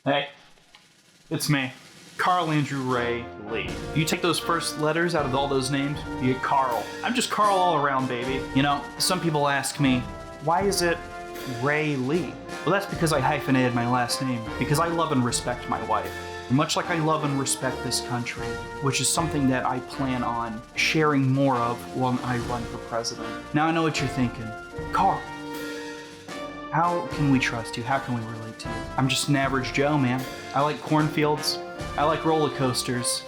Hey, it's me, Carl Andrew Ray Lee. You take those first letters out of all those names, you get Carl. I'm just Carl all around, baby. You know, some people ask me, why is it Ray Lee? Well, that's because I hyphenated my last name, because I love and respect my wife. Much like I love and respect this country, which is something that I plan on sharing more of when I run for president. Now I know what you're thinking. Carl, how can we trust you? How can we relate to you? I'm just an average Joe, man. I like cornfields, I like roller coasters,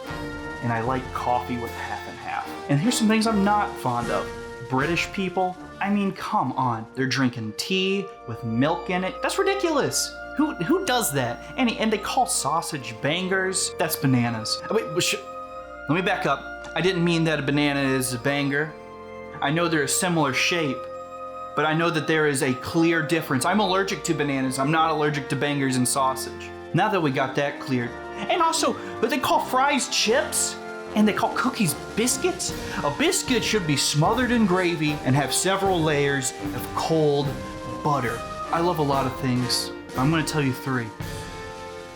and I like coffee with half and half. And here's some things I'm not fond of. British people, I mean, come on. They're drinking tea with milk in it. That's ridiculous. Who does that? And they call sausage bangers. That's bananas. Wait, let me back up. I didn't mean that a banana is a banger. I know they're a similar shape, but I know that there is a clear difference. I'm allergic to bananas. I'm not allergic to bangers and sausage. Now that we got that cleared. And also, but they call fries chips, and they call cookies biscuits. A biscuit should be smothered in gravy and have several layers of cold butter. I love a lot of things. I'm gonna tell you three.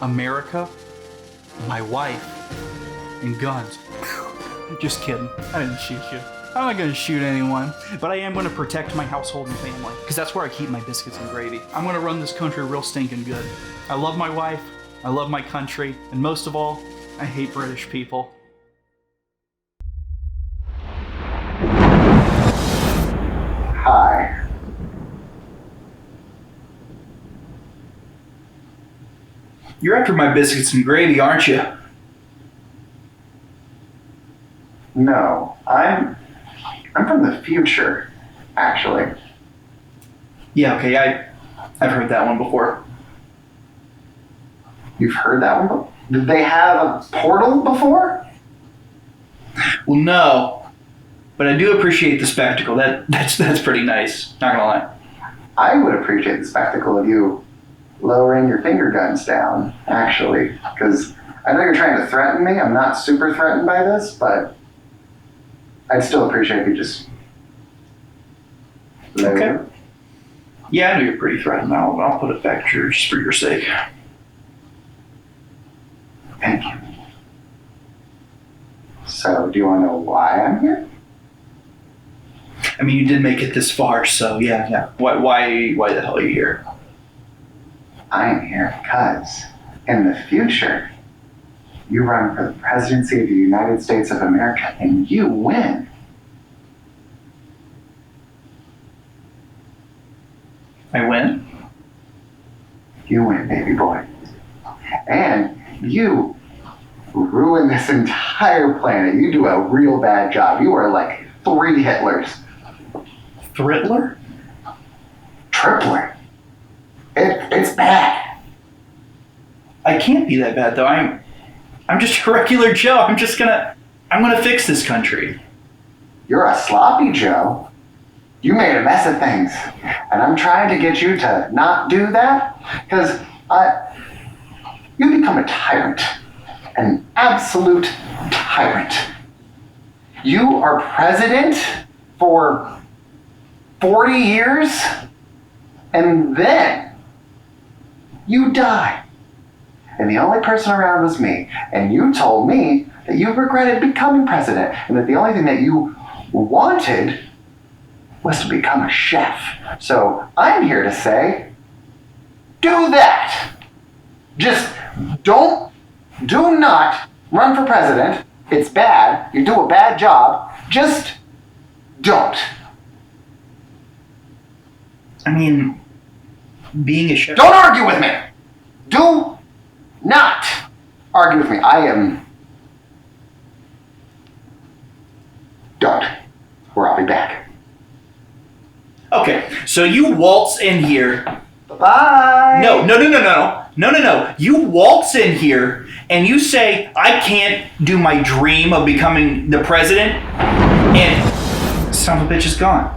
America, my wife, and guns. Just kidding. I didn't shoot you. I'm not gonna shoot anyone, but I am gonna protect my household and family, because that's where I keep my biscuits and gravy. I'm gonna run this country real stinking good. I love my wife, I love my country, and most of all, I hate British people. Hi. You're after my biscuits and gravy, aren't you? No, I'm from the future, actually. Yeah, okay, I've heard that one before. You've heard that one? Did they have a portal before? Well, no, but I do appreciate the spectacle. That's pretty nice, not gonna lie. I would appreciate the spectacle of you lowering your finger guns down, actually, because I know you're trying to threaten me. I'm not super threatened by this, but I'd still appreciate if you just lower. Okay. Yeah, I know you're pretty threatened. I'll put it back just for your sake. Thank you. So, do you want to know why I'm here? I mean, you did make it this far, so yeah. Why the hell are you here? I'm here because in the future, you run for the presidency of the United States of America and you win. I win? You win, baby boy. And you ruin this entire planet. You do a real bad job. You are like 3 Hitlers. Thrittler? Tripler. It's bad. I can't be that bad though. I'm just a regular Joe. I'm gonna fix this country. You're a sloppy Joe. You made a mess of things. And I'm trying to get you to not do that because you become a tyrant. An absolute tyrant. You are president for 40 years and then you die. And the only person around was me. And you told me that you regretted becoming president and that the only thing that you wanted was to become a chef. So I'm here to say, do that. Just do not run for president. It's bad. You do a bad job. Just don't. I mean, being a chef. Don't argue with me. Do not argue with me. Don't. Or I'll be back. Okay, so you waltz in here. Bye. No. You waltz in here and you say, I can't do my dream of becoming the president, and son of a bitch is gone.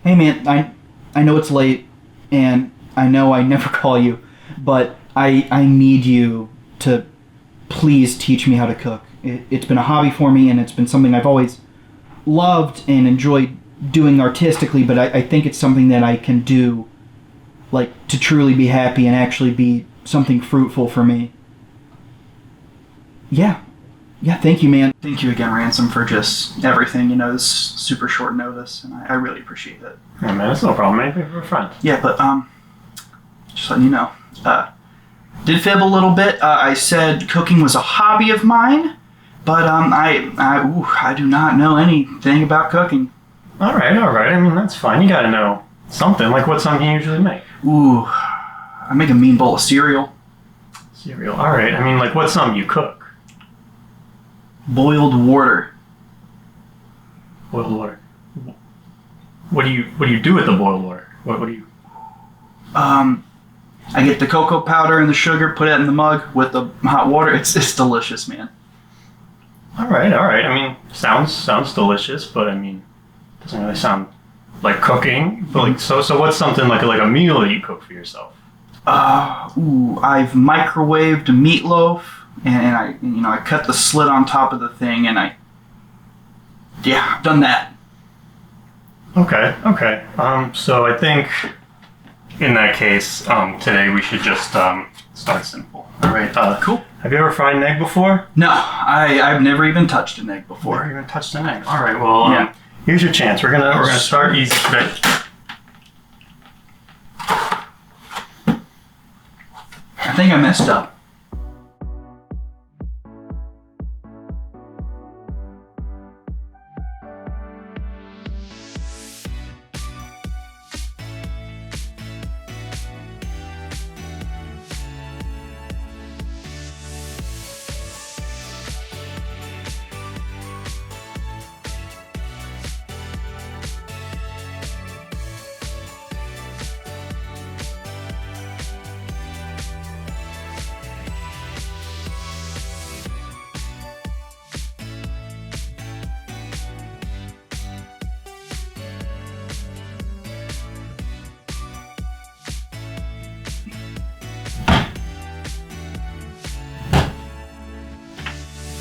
Hey man, I know it's late, and I know I never call you, but I need you to please teach me how to cook. It's been a hobby for me, and it's been something I've always loved and enjoyed doing artistically, but I think it's something that I can do, like, to truly be happy and actually be something fruitful for me. Yeah, thank you, man. Thank you again, Ransom, for just everything. You know, this is super short notice, and I really appreciate it. Yeah, man, it's no problem, man. We're a friend. Yeah, but, just letting you know, did fib a little bit. I said cooking was a hobby of mine, but, I do not know anything about cooking. All right. I mean, that's fine. You gotta know something. Like, what's something you usually make? Ooh, I make a mean bowl of cereal. Cereal. All right. I mean, like, what's something you cook? Boiled water. Boiled water. What do you do with the boiled water? What do you? I get the cocoa powder and the sugar, put it in the mug with the hot water. It's delicious, man. All right. I mean, sounds delicious, but I mean, doesn't really sound like cooking. But like, so what's something like a meal that you cook for yourself? I've microwaved a meatloaf, and I cut the slit on top of the thing, and I've done that. Okay. So I think in that case, today we should just start simple. All right. Cool. Have you ever fried an egg before? No, I've never even touched an egg before. Never even touched an egg. All right. Well, here's your chance. We're gonna start easy today. I think I messed up.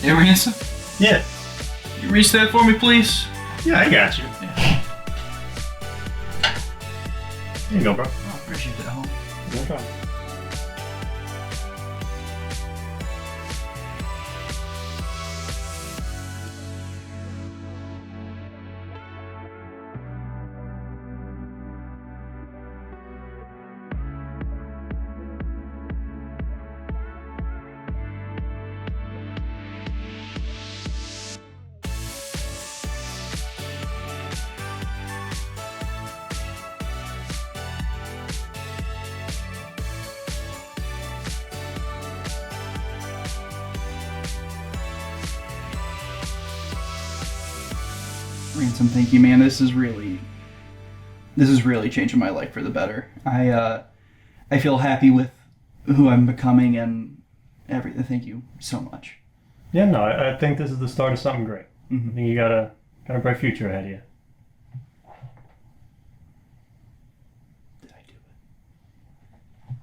Hey, Ransom? Yeah. You reach that for me, please? Yeah, I got you. Yeah. There you go, bro. Oh, appreciate that, home. No problem. Ransom, thank you, man. This is really changing my life for the better. I feel happy with who I'm becoming and everything. Thank you so much. Yeah, no, I think this is the start of something great. Mm-hmm. I think you got a bright future ahead of you. Did I do it?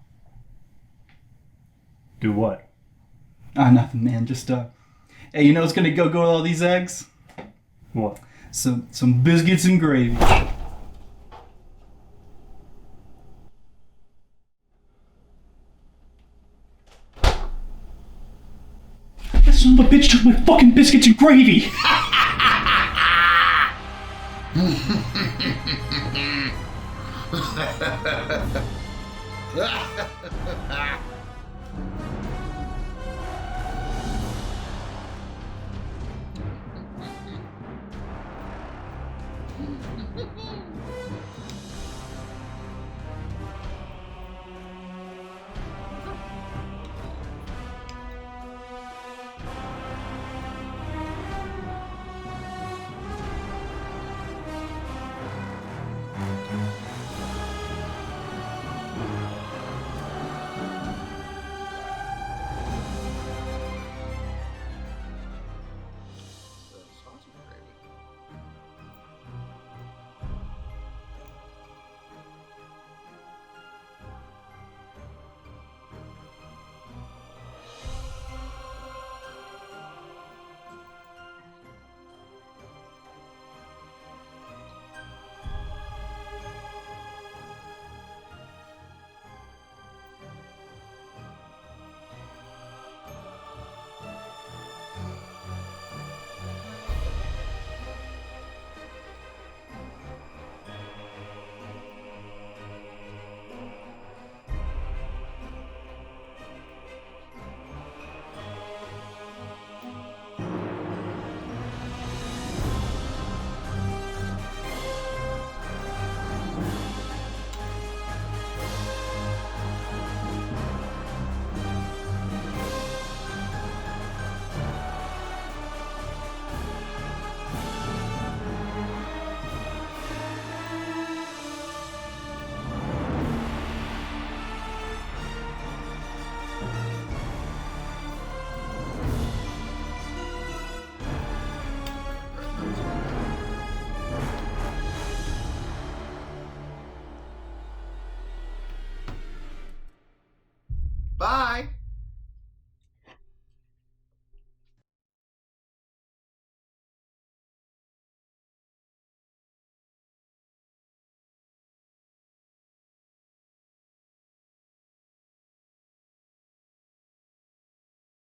Do what? Nothing, man. Just hey, you know what's gonna go with all these eggs? What? Some biscuits and gravy. That son of a bitch took my fucking biscuits and gravy!